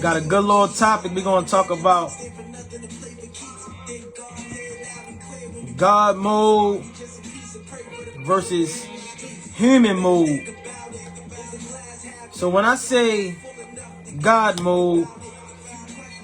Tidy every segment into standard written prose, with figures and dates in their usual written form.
Got a good little topic we're going to talk about. God mode versus human mode. So when I say God mode,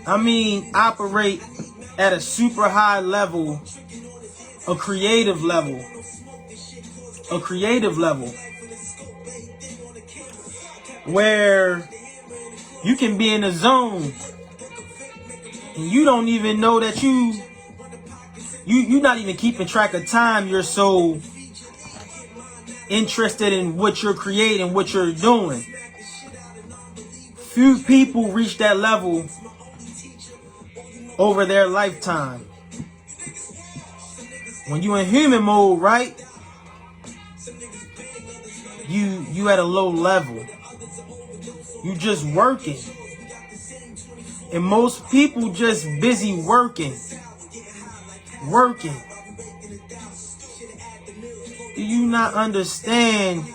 I mean operate at a super high level, a creative level, where you can be in a zone and you don't even know that you're not even keeping track of time. You're so interested in what you're creating, what you're doing. Few people reach that level over their lifetime. When you in human mode, right? You at a low level. You just working. And most people just busy working. Do you not understand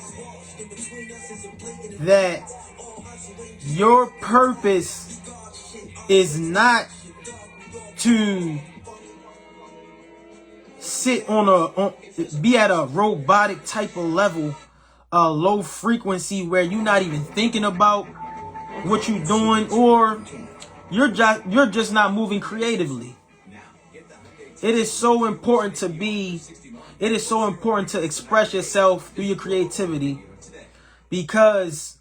that your purpose is not to sit be at a robotic type of level, a low frequency where you're not even thinking about what you're doing, or you're just not moving creatively. It is so important to express yourself through your creativity, because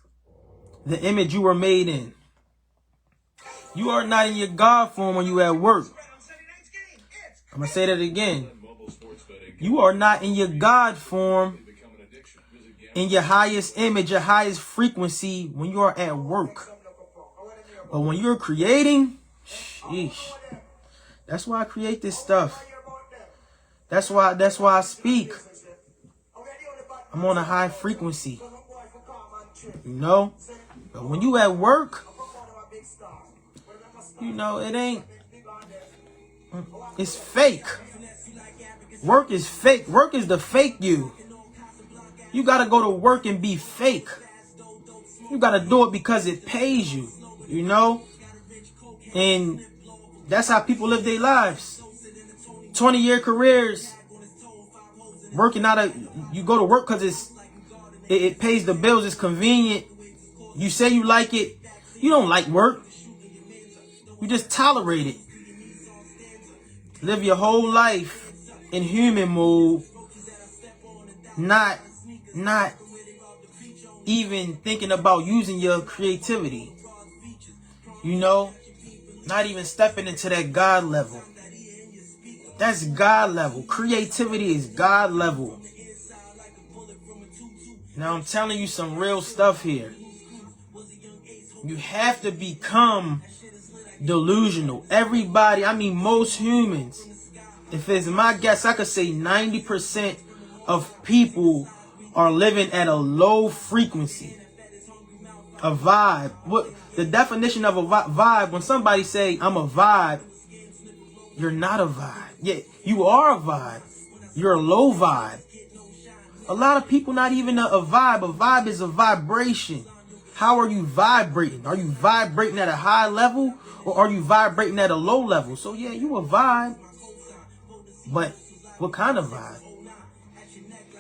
the image you were made in. You are not in your God form when you at work. I'm going to say that again. You are not in your God form, in your highest image, your highest frequency when you are at work. But when you're creating, sheesh. That's why I create this stuff. That's why I speak. I'm on a high frequency. You know? But when you at work, you know, it's fake. Work is fake. Work is the fake you. You gotta go to work and be fake. You gotta do it because it pays you, you know? And that's how people live their lives. 20-year careers. Working you go to work because it pays the bills, it's convenient. You say you like it. You don't like work. You just tolerate it. Live your whole life in human mode, not even thinking about using your creativity. You know, not even stepping into that God level. That's God level. Creativity is God level. Now I'm telling you some real stuff here. You have to become delusional. Everybody, I mean most humans, if it's my guess, I could say 90% of people are living at a low frequency. A vibe. What the definition of a vibe, when somebody say I'm a vibe, you're not a vibe. Yeah, you are a vibe. You're a low vibe. A lot of people not even a vibe. A vibe is a vibration. How are you vibrating? Are you vibrating at a high level, or are you vibrating at a low level? So yeah, you a vibe. But what kind of vibe?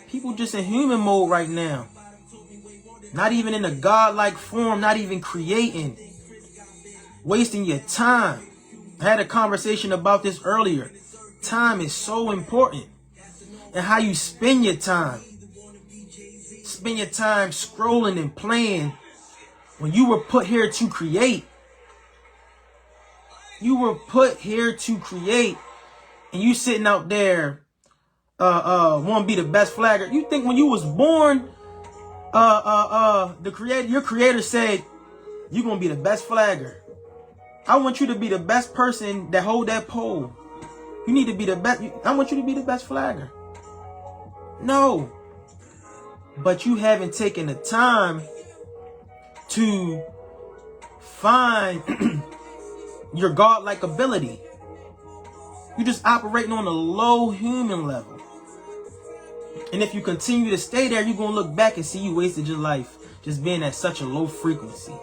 People just in human mode right now. Not even in a godlike form, not even creating. Wasting your time. I had a conversation about this earlier. Time is so important. And how you spend your time. Spend your time scrolling and playing when you were put here to create. You were put here to create. And you sitting out there want to be the best flagger. You think when you was born, your creator said you're gonna be the best flagger. I want you to be the best person that hold that pole. You need to be the best. I want you to be the best flagger. No, but you haven't taken the time to find your godlike ability. You're just operating on a low human level. And if you continue to stay there, you're going to look back and see you wasted your life just being at such a low frequency.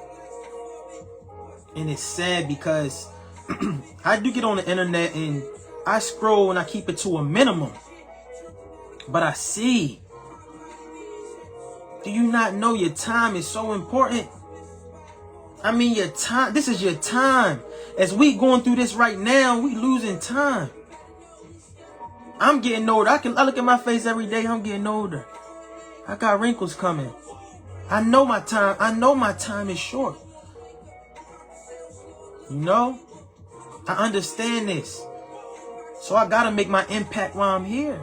And it's sad because I do get on the internet and I scroll and I keep it to a minimum. But I see. Do you not know your time is so important? I mean, your time. This is your time. As we going through this right now, we losing time. I'm getting older. I look at my face every day. I'm getting older. I got wrinkles coming. I know my time. I know my time is short. You know? I understand this. So I gotta make my impact while I'm here.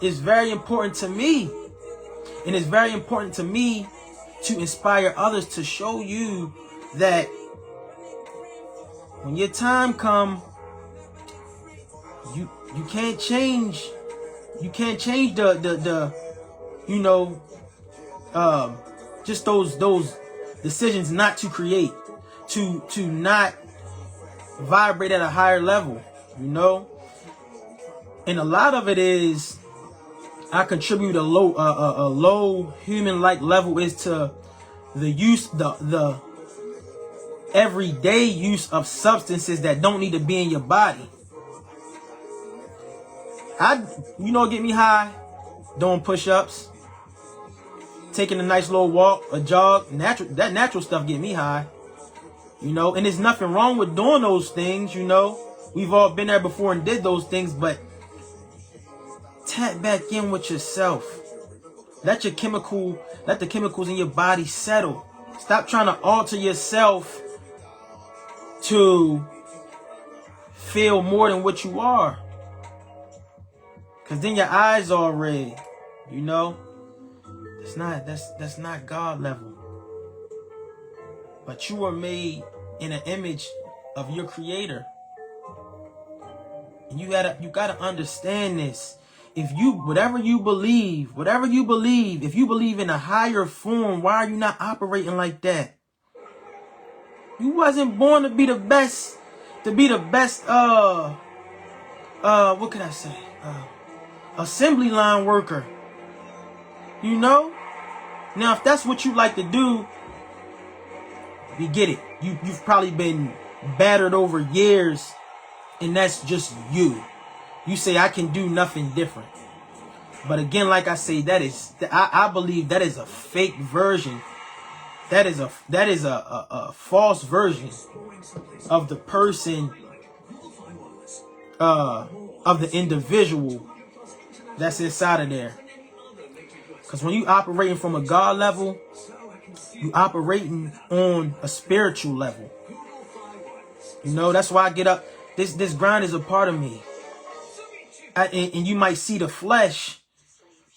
It's very important to me. And it's very important to me to inspire others, to show you that when your time comes, you can't change. You can't change the you know, just those decisions not to create, to not vibrate at a higher level, you know. And a lot of it is, I contribute a low human-like level is to the use, the everyday use of substances that don't need to be in your body. You know, get me high, doing push-ups, taking a nice little walk, a jog. That natural stuff get me high, you know. And there's nothing wrong with doing those things, you know. We've all been there before and did those things, but tap back in with yourself. Let the chemicals in your body settle. Stop trying to alter yourself to feel more than what you are. Cause then your eyes are red, you know. That's not God level. But you are made in an image of your Creator. And you gotta understand this. Whatever you believe, if you believe in a higher form, why are you not operating like that? You wasn't born to be the best, what can I say? Assembly line worker. You know? Now, if that's what you like to do, we get it. You've probably been battered over years, and that's just you. You say, I can do nothing different. But again, like I say, I believe that is a fake version. That is a false version of the person, of the individual that's inside of there. Because when you operating from a God level, you operating on a spiritual level. You know, that's why I get up. This grind is a part of me. And you might see the flesh,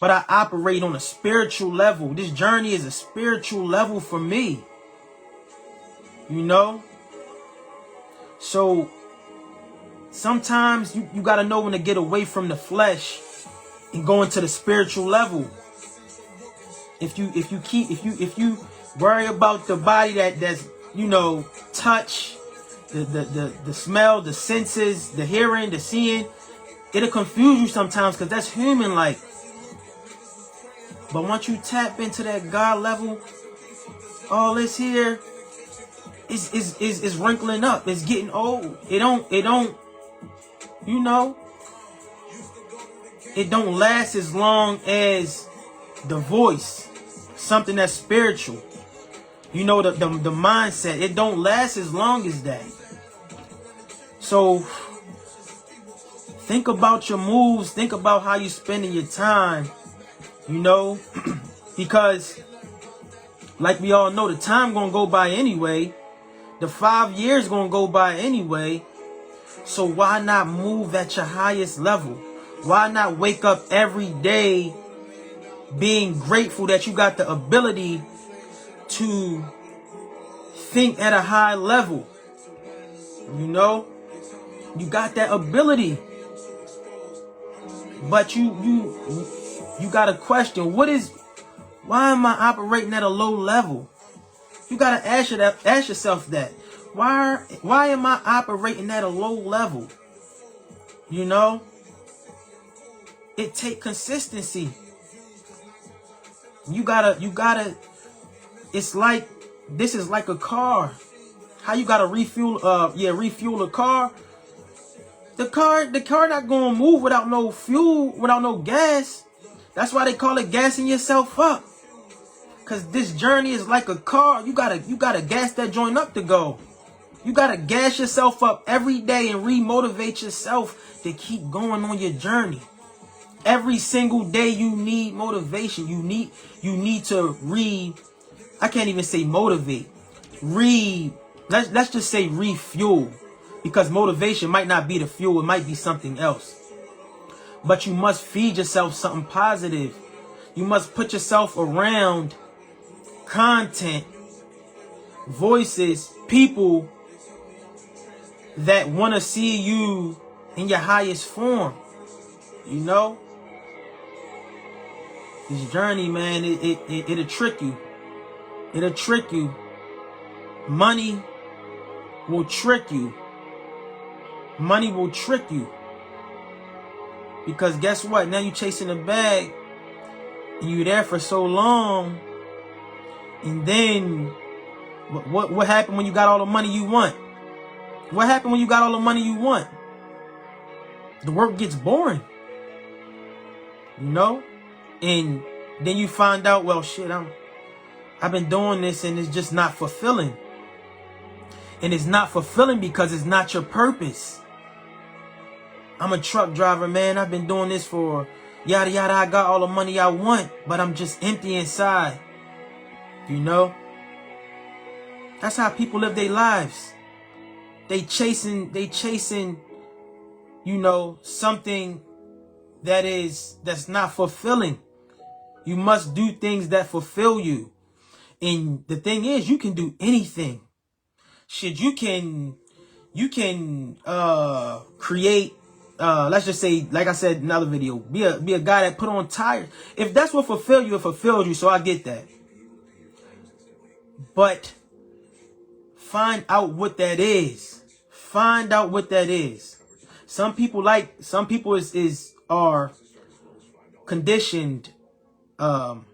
but I operate on a spiritual level. This journey is a spiritual level for me. You know? So sometimes you got to know when to get away from the flesh and go into the spiritual level. If you worry about the body that's, you know, touch, the smell, the senses, the hearing, the seeing, it'll confuse you sometimes because that's human-like. But once you tap into that God level, all this here is wrinkling up. It's getting old. It don't, you know, it don't last as long as the voice, something that's spiritual. You know, the mindset, it don't last as long as that. So think about your moves. Think about how you spending your time, you know, because like we all know, the time gonna go by anyway. The 5 years gonna go by anyway. So why not move at your highest level? Why not wake up every day being grateful that you got the ability to think at a high level? You know, you got that ability. But you got to question, why am I operating at a low level? You got to ask yourself that. Why am I operating at a low level? You know, it take consistency. You gotta, it's like, this is like a car. How you gotta refuel a car? The car not gonna move without no fuel, without no gas. That's why they call it gassing yourself up. Cause this journey is like a car. You gotta gas that joint up to go. You gotta gas yourself up every day and re-motivate yourself to keep going on your journey. Every single day you need motivation. You need to I can't even say motivate. Let's just say refuel. Because motivation might not be the fuel, it might be something else. But you must feed yourself something positive. You must put yourself around content, voices, people that want to see you in your highest form. You know? This journey, man, it'll trick you. It'll trick you. Money will trick you. Money will trick you. Because guess what? Now you're chasing a bag. And you're there for so long. And then, what happened when you got all the money you want? What happened when you got all the money you want? The work gets boring. You know? And then you find out, well, shit, I've been doing this and it's just not fulfilling. And it's not fulfilling because it's not your purpose. I'm a truck driver, man. I've been doing this for yada yada. I got all the money I want, but I'm just empty inside. You know? That's how people live their lives. They chasing, you know, something that's not fulfilling. You must do things that fulfill you. And the thing is, you can do anything. Shit, you can create, let's just say, like I said in another video, be a guy that put on tires. If that's what fulfill you, it fulfills you, so I get that. But find out what that is. Find out what that is. Some people are conditioned, and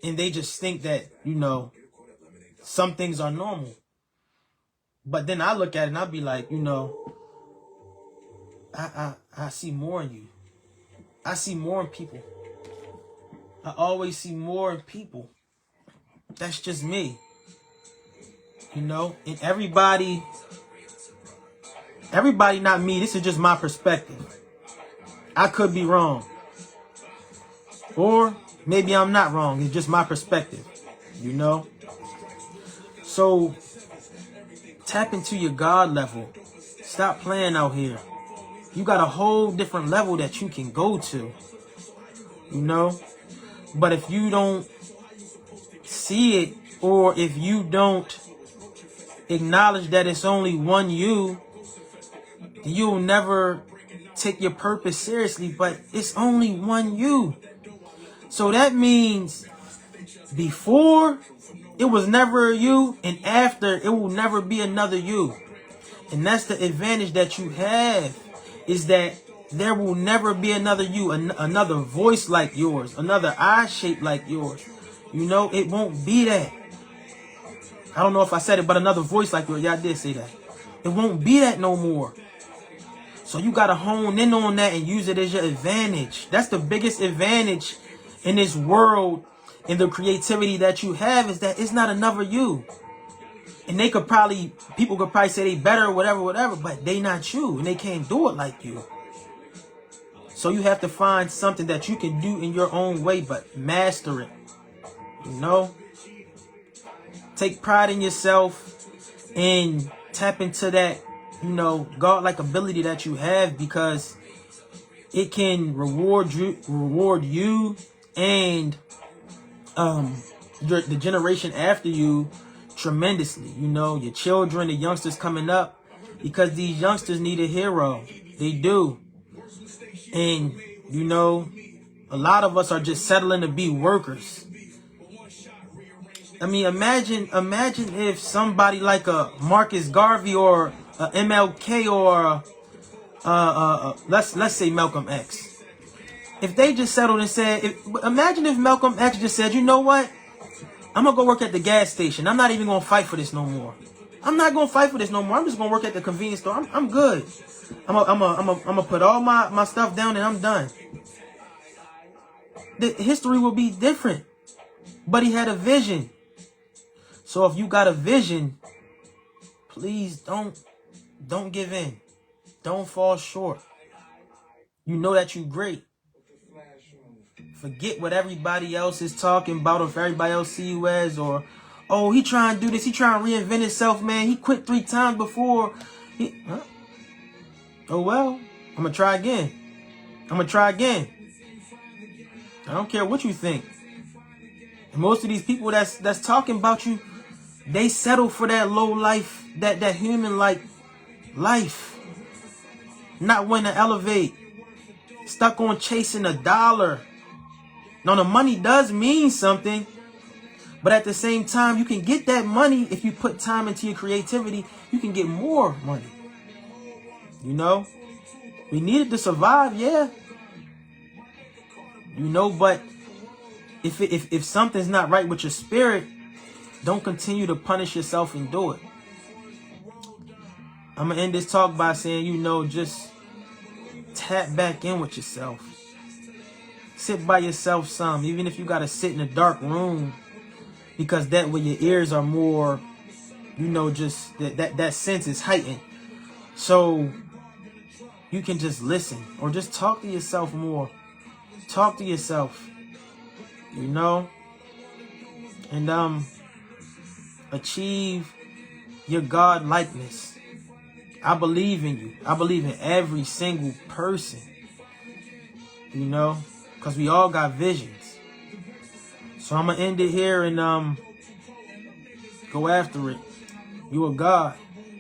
they just think that, you know, some things are normal. But then I look at it and I'll be like, you know, I see more in you. I see more in people. I always see more in people. That's just me. You know, and everybody not me. This is just my perspective. I could be wrong. Or maybe I'm not wrong. It's just my perspective. You know? So tap into your God level. Stop playing out here. You got a whole different level that you can go to. You know? But if you don't see it, or if you don't acknowledge that it's only one you, you'll never take your purpose seriously. But it's only one you. So that means before it was never you, and after it will never be another you. And that's the advantage that you have, is that there will never be another you, another voice like yours, another eye shape like yours. You know, it won't be that. I don't know if I said it, but another voice like yours. Yeah, I did say that. It won't be that no more. So you got to hone in on that and use it as your advantage. That's the biggest advantage in this world, and the creativity that you have, is that it's not another you. And people could probably say they better or whatever, but they not you, and they can't do it like you. So you have to find something that you can do in your own way, but master it. You know? Take pride in yourself and tap into that, you know, godlike ability that you have, because it can reward you and the generation after you tremendously. You know, your children, the youngsters coming up, because these youngsters need a hero. They do. And, you know, a lot of us are just settling to be workers. I mean, imagine if somebody like a Marcus Garvey or a MLK or let's say Malcolm X, if they just settled and said, imagine if Malcolm X just said, you know what? I'm going to go work at the gas station. I'm not even going to fight for this no more. I'm not gonna fight for this no more. I'm just gonna work at the convenience store. I'm good. I'm gonna put all my stuff down and I'm done. The history will be different. But he had a vision. So if you got a vision, please don't give in. Don't fall short. You know that you're great. Forget what everybody else is talking about, or if everybody else see you as, or, oh, he trying to do this. He trying to reinvent himself, man. He quit 3 times before. Oh, well, I'm going to try again. I'm going to try again. I don't care what you think. And most of these people that's talking about you, they settle for that low life, that human-like life. Not wanting to elevate. Stuck on chasing a dollar. Now, the money does mean something. But at the same time, you can get that money if you put time into your creativity. You can get more money. You know? We need it to survive, yeah. You know, but if something's not right with your spirit, don't continue to punish yourself and do it. I'm going to end this talk by saying, you know, just tap back in with yourself. Sit by yourself some, even if you got to sit in a dark room, because that way your ears are more, you know, just that sense is heightened. So you can just listen or just talk to yourself more. Talk to yourself, you know, and achieve your God likeness. I believe in you. I believe in every single person, you know, because we all got visions. So I'm going to end it here and go after it. You a God.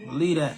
Believe that.